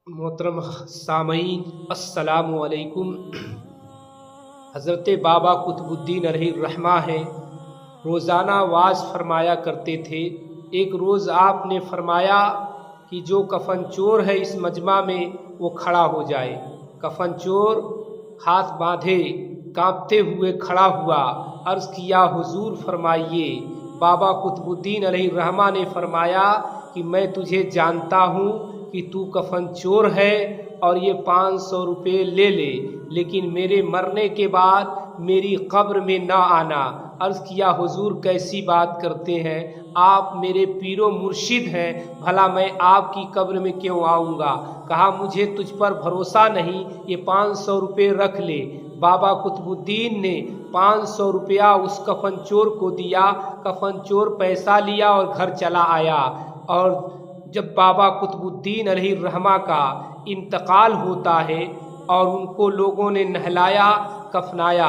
मोहतरम सामईन अस्सलामु अलैकुम। हज़रत बाबा कुतुबुद्दीन अलैहिर्रहमा है, रोज़ाना वाज फरमाया करते थे। एक रोज़ आपने फरमाया कि जो कफन चोर है इस मजमा में वो खड़ा हो जाए। कफन चोर हाथ बांधे कांपते हुए खड़ा हुआ। अर्ज़ किया हुजूर फरमाइए। बाबा कुतुबुद्दीन अलैहिर्रहमा ने फरमाया कि मैं तुझे जानता हूँ कि तू कफन चोर है और ये 500 रुपये ले ले, लेकिन मेरे मरने के बाद मेरी कब्र में ना आना। अर्ज़ किया हुजूर कैसी बात करते हैं, आप मेरे पीरो मुर्शिद हैं, भला मैं आपकी कब्र में क्यों आऊँगा। कहा मुझे तुझ पर भरोसा नहीं, ये 500 रुपये रख ले। बाबा कुतुबुद्दीन ने 500 रुपया उस कफन चोर को दिया। कफन चोर पैसा लिया और घर चला आया। और जब बाबा कुतुबुद्दीन अलैहिर्रहमा का इंतकाल होता है और उनको लोगों ने नहलाया कफनाया,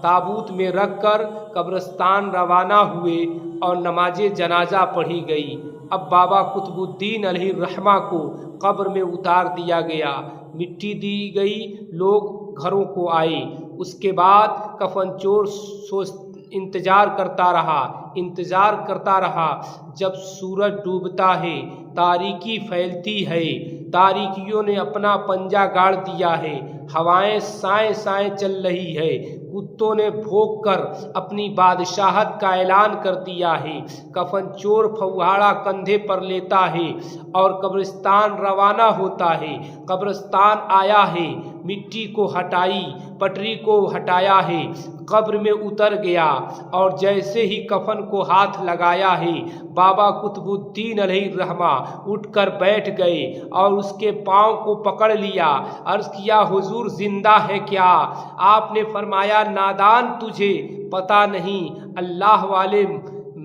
ताबूत में रखकर कब्रिस्तान रवाना हुए और नमाज जनाजा पढ़ी गई। अब बाबा कुतुबुद्दीन अलैहिर्रहमा को कब्र में उतार दिया गया, मिट्टी दी गई, लोग घरों को आए। उसके बाद कफन चोर इंतज़ार करता रहा। जब सूरज डूबता है, तारीकी फैलती है, तारीकियों ने अपना पंजा गाड़ दिया है, हवाएं साएं साएं चल रही है, कुत्तों ने भौंक कर अपनी बादशाहत का ऐलान कर दिया है। कफन चोर फव्वारा कंधे पर लेता है और कब्रिस्तान रवाना होता है। कब्रिस्तान आया है, मिट्टी को हटाई, पटरी को हटाया है, कब्र में उतर गया और जैसे ही कफन को हाथ लगाया है, बाबा कुतुबुद्दीन अलैहिर्रहमा उठकर बैठ गए और उसके पाँव को पकड़ लिया। अर्ज़ किया हुजूर जिंदा है क्या। आपने फरमाया नादान तुझे पता नहीं, अल्लाह वाले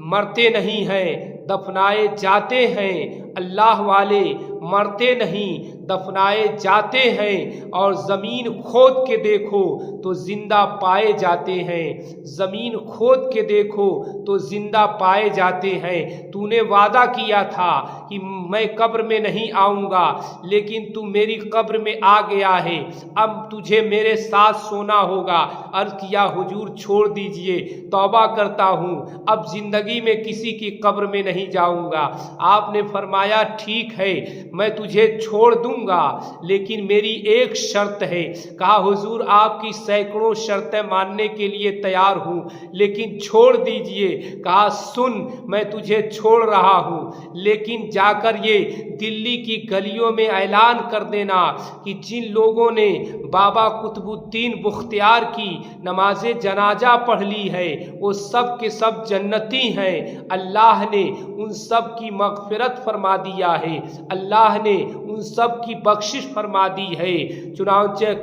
मरते नहीं हैं, दफनाए जाते हैं। अल्लाह वाले मरते नहीं, दफनाए जाते हैं। और ज़मीन खोद के देखो तो जिंदा पाए जाते हैं, ज़मीन खोद के देखो तो जिंदा पाए जाते हैं। तूने वादा किया था कि मैं कब्र में नहीं आऊँगा, लेकिन तू मेरी कब्र में आ गया है, अब तुझे मेरे साथ सोना होगा। अर्ज़ किया हुजूर छोड़ दीजिए, तौबा करता हूँ, अब ज़िंदगी में किसी की कब्र में नहीं जाऊँगा। आपने फरमाया ठीक है, मैं तुझे छोड़ दूंगा, लेकिन मेरी एक शर्त है। कहा हुजूर आपकी सैकड़ों शर्तें मानने के लिए तैयार हूँ, लेकिन छोड़ दीजिए। कहा सुन, मैं तुझे छोड़ रहा हूँ, लेकिन जाकर ये दिल्ली की गलियों में ऐलान कर देना कि जिन लोगों ने बाबा कुतुबुद्दीन बुख्तियार की नमाज जनाजा पढ़ ली है वो सब के सब जन्नती हैं। अल्लाह ने उन सब की मग़फ़िरत फरमा दिया है, अल्लाह ने उन सब की बख्शिश फरमा दी है। चुनांचे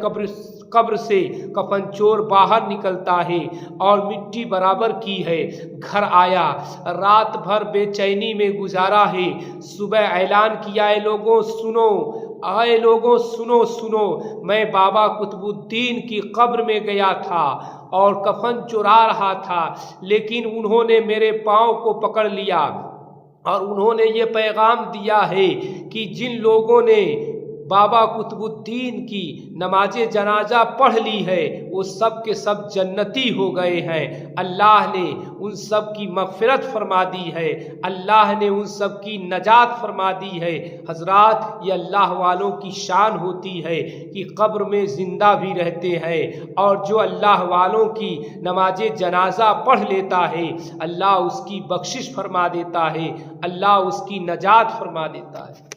कब्र से कफन चोर बाहर निकलता है और मिट्टी बराबर की है, घर आया, रात भर बेचैनी में गुजारा है। सुबह ऐलान किया है लोगों सुनो, आए लोगों सुनो सुनो, मैं बाबा कुतुबुद्दीन की कब्र में गया था और कफन चुरा रहा था, लेकिन उन्होंने मेरे पाँव को पकड़ लिया और उन्होंने ये पैगाम दिया है कि जिन लोगों ने बाबा कुतुबुद्दीन की नमाज जनाजा पढ़ ली है वो सब के सब जन्नती हो गए हैं। अल्लाह ने उन सब की मग़फ़िरत फरमा दी है, अल्लाह ने उन सब की नजात फरमा दी है। हज़रात ये अल्लाह वालों की शान होती है कि कब्र में ज़िंदा भी रहते हैं, और जो अल्लाह वालों की नमाज जनाजा पढ़ लेता है अल्लाह उसकी बख्शिश फरमा देता है, अल्लाह उसकी नजात फरमा देता है।